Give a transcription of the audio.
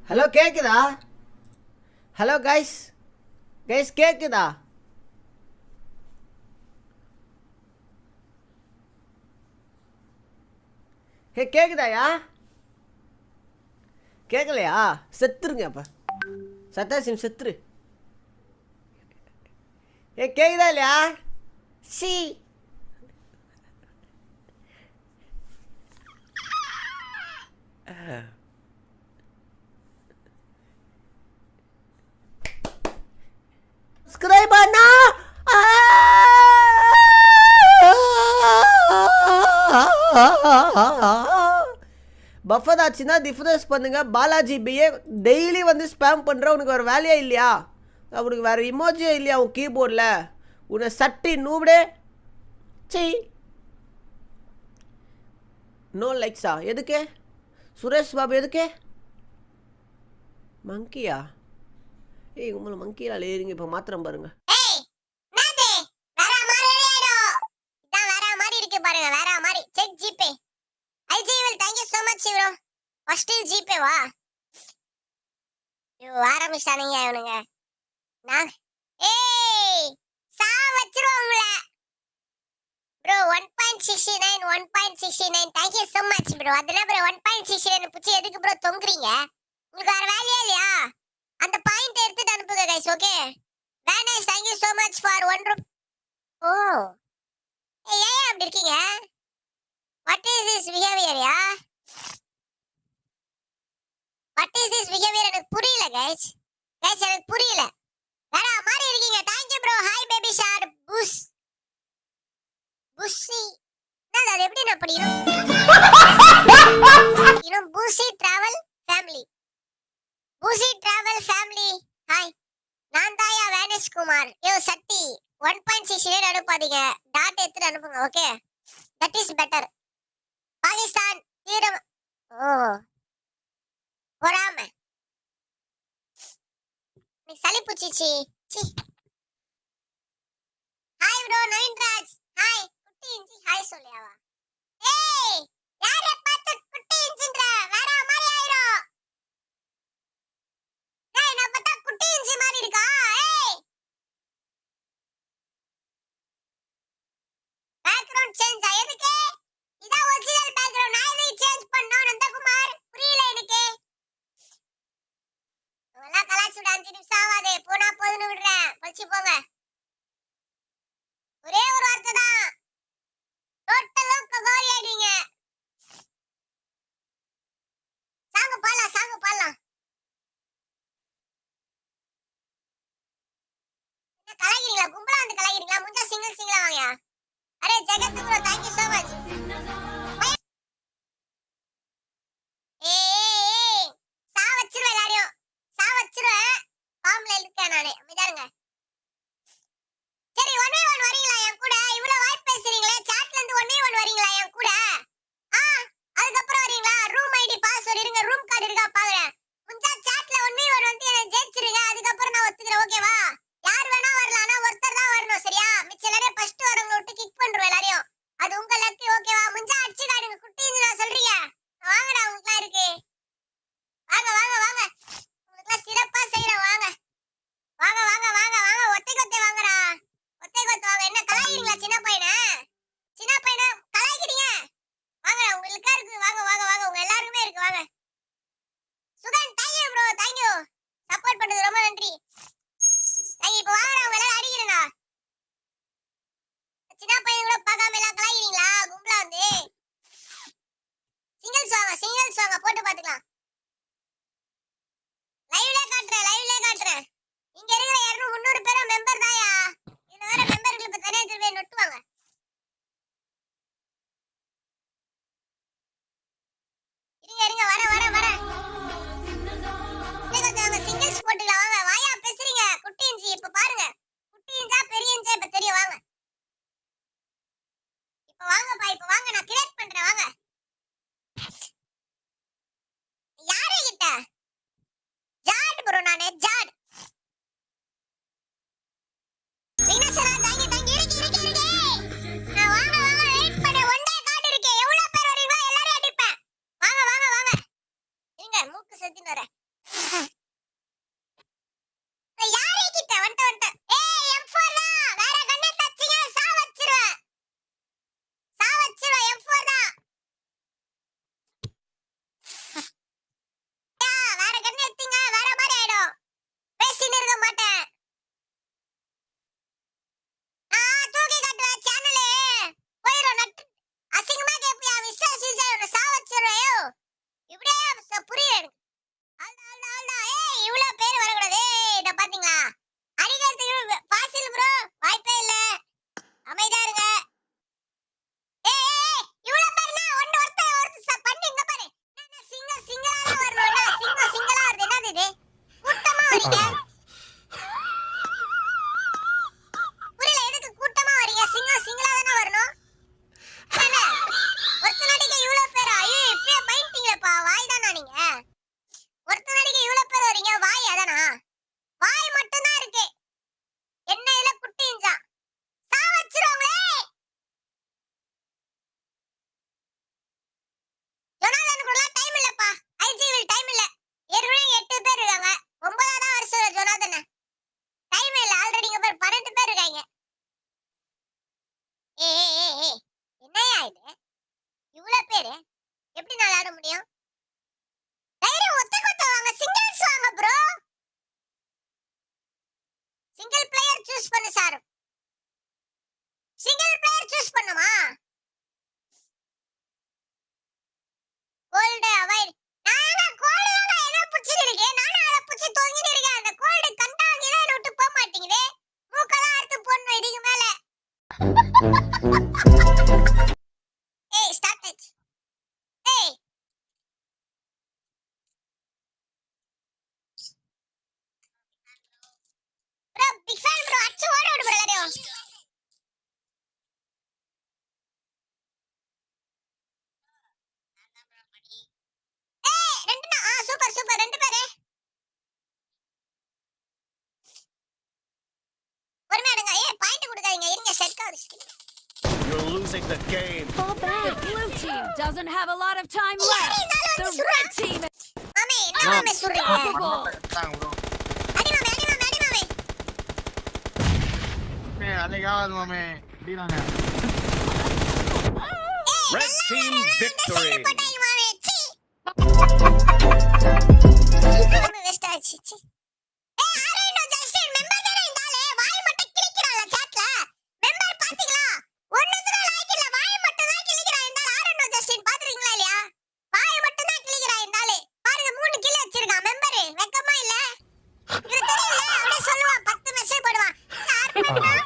Hello கேக்குதா? Hello guys கேக்குதா? கேக்குதாயா? கேட்கலையா? செத்துருங்க அப்ப. சத்தாசிம் செத்துரு. கேக்குதா இல்லையா? சி சப்ஸ்கிரைப் பண்ணா பஃபர் ஆச்சுன்னா டிஃபரன்ஸ் பண்ணுங்க. பாலாஜி பிஏ டெய்லி வந்து ஸ்பேம் பண்ணுற உனக்கு வேறு வேலையே இல்லையா? அவனுக்கு வேறு இமோஜியே இல்லையா உன் கீபோர்டில்? உன்னை சட்டி நூபடே சி. நோ லைக்ஸா? எதுக்கு? சுரேஷ் பாபு எதுக்கு? மங்கியா? ஏய் உங்களை மங்கியால் ஏறிங்க இப்போ மாத்திரம் பாருங்க. ஆரம்பிச்சானுங்க இவனுங்க. நான் சா வச்சிருவோம் உங்களை. Bro 1.69 1.69 thank you so much bro. அதெல்லாம் ப்ரோ 1.69 புச்சி எதுக்கு ப்ரோ தொங்குறீங்க? உங்களுக்கு வேற வேலையே இல்லையா? அந்த பாயிண்ட் எடுத்துட்டு அனுப்புங்க गाइस. ஓகே வேனஸ் thank you so much for 1 ரூ. ஓ ஏய் அப்படி இருக்கீங்க? what is this behavior yeah? what is this behavior? எனக்கு புரியல गाइस எனக்கு புரியல. வேற மாதிரி இருக்கீங்க. thank you bro. hi baby shark புஷ் புஷி. அது எப்படி நான் படிக்கணும்? பூசி டிராவல் ஃபேமிலி. பூசி டிராவல் ஃபேமிலி. ஹாய் நான் தாயா வேனஸ் குமார். யோ சட்டி 1.69 அனுப்பாதீங்க. டாட் எடுத்து அனுப்புங்க. Okay that is better. Pakistan தீரம். ஓ பொறாம நீ சளி புச்சிச்சி. சி ஹாய் ப்ரோ நவீன்ராஜ். ஹாய் குட்டி இஞ்சி. ஹாய் சொல்லியாவா? ஏய் யாரை பார்த்து குட்டி இஞ்சின்ற? வேற மாதிரி ஆயிரும். டேய் நான் பார்த்தா குட்டி இஞ்சி மாதிரி இருக்கா? ஏய் பேக்ரவுண்ட் சேஞ்ச் எதுக்கு? இதா ஒரிஜினல் பேக்ரவுண்ட். நான் எதுக்கு சேஞ்ச் பண்ணனும் நந்தகுமார்? புரியல எனக்கு. எல்லாம் கலாச்சுட 5 நிமிஷம் ஆவாதே. போனா போதுன்னு விடுறேன். பழிச்சு போங்க. ஒரே ஒரு வார்த்தை தான். டோட்டலா ககாரி ஆயிடுவீங்க. சாங்க பாடலாம். என்ன கலாய்க்கிறீங்களா? கும்பலா வந்து கலாய்க்கிறீங்களா? முஞ்சா சிங்கிளா வாங்க. அரே ஜெகத் bro thank you so much. ஏய் சா வச்சிரு எல்லாரையும். சா வச்சிரு. ஃபார்ம்ல இருக்கேன் நானே. அமைதியாருங்க. சரி 1v1 வரீங்களா என் கூட? இவ்வளவு வாய் பேசுறீங்களே. சாட்ல இருந்து 1v1 வரீங்களா என் கூட? அதுக்கப்புறம் வரீங்களா? ரூம் ஐடி பாஸ்வேர்ட் இருங்க. ரூம் கார்டு இருக்கா பாக்குறேன். முஞ்சா சாட்ல 1v1 வந்து என்ன ஜெயிச்சிருங்க. அதுக்கப்புறம் நான் ஒத்துக்கிறேன். ஓகேவா? யார் வேணா வரலாம். ஆனா ஒருத்தர் தான் வரணும். சரியா? மிச்ச எல்லாரும் ஃபர்ஸ்ட் வரவங்க விட்டு கிக் பண்றோம் எல்லாரையும். அது உங்க லக்கு. ஓகேவா? வரீங்க புரியல எதுக்கு கூட்டமா வரீங்க சிங்கிளா தானே வரணும் என்ன ஒருத்தனடிக்கு இவ்வளவு பேரா ஐயோ இப்பயே பைண்டிங்களேப்பா வாய் தானா நீங்க ஒருத்தனடிக்கு இவ்வளவு பேர் வரீங்க வாய் அதானா வாய் மட்டும் தான் இருக்கு என்ன இல்ல குட்டிஞ்சா சா வச்சிருவாங்களே ஜொனாதனுக்குலாம் டைம் இல்லப்பா ஐஜிவில் டைம் இல்ல ஏற்கனவே 8 பேர் இருக்காங்க 9ஆவது வருஷம் ஜொனாதன் டைம் இல்ல ஆல்ரெடி இங்க பேர் 12 பேர் இருக்காங்க ஏய் என்னையா இது இவ்வளவு பேரு எப்படி நான் விளையாட முடியும் தைரியம் ஒத்த வாங்க சிங்கிள்ஸ் வாங்க ப்ரோ சிங்கிள் பிளேயர் சூஸ் பண்ணு சார் சிங்கிள் பிளேயர் சூஸ் பண்ணுமா கோல்ட் அவாய்ட் நான் கோல்ட் தான் என்ன புடிச்சிட்டு இருக்கேன் நானும் அத புடிச்சு தொங்கிட்டு இருக்கேன் அந்த கோல்ட் கண்டாங்க தான் விட்டு போக மாட்டேங்குது மூக்கெல்லாம் அறுத்து போடணும் இதுக்கு மேல ஏய் ஸ்டார்ட் டச் ஏய் ப்ரோ பிக் ஃபேன் ப்ரோ அச்சு ஓட விடு ப்ரோ எல்லாரையும் ஏய் ரெண்டு சூப்பர் சூப்பர் ரெண்டு பேரு பொறுமையா எடுங்க ஏய் பாயிண்ட் கொடுக்காதீங்க இருங்க செட் ஆகுது You're losing the game. Fall back. The blue team doesn't have a lot of time left. The red team is மாமே என்ன மாமே சொல்றீங்க unstoppable. அடி மாமே அன்னைக்காவது மாமே அப்படிதாங்க Red team victory. போட்டாங்க மாமே சீ மாமே வெஸ்ட் ஆச்சு சீ ஏய் ஆரேனோ ஜஸ்டின் மெம்பர் தானே இந்த ஆளு வாய் மட்டும் கிளிக்கறாங்க சாட்ல மெம்பர் பாத்தீங்களா ஒண்ணுதுல லைக் இல்ல வாய் மட்டும் தான் கிளிக்கறான் இந்த ஆளு ஆரேனோ ஜஸ்டின் பாத்துறீங்களா இல்லையா வாய் மட்டும் தான் கிளிக்கறான் இந்த ஆளு பாருங்க 3 கில் வச்சிருக்கான் மெம்பர் வெக்கமா இல்ல இது தெரியல அப்படியே சொல்லுவான் 10 மெசேஜ் போடுவான் யார் பண்ணா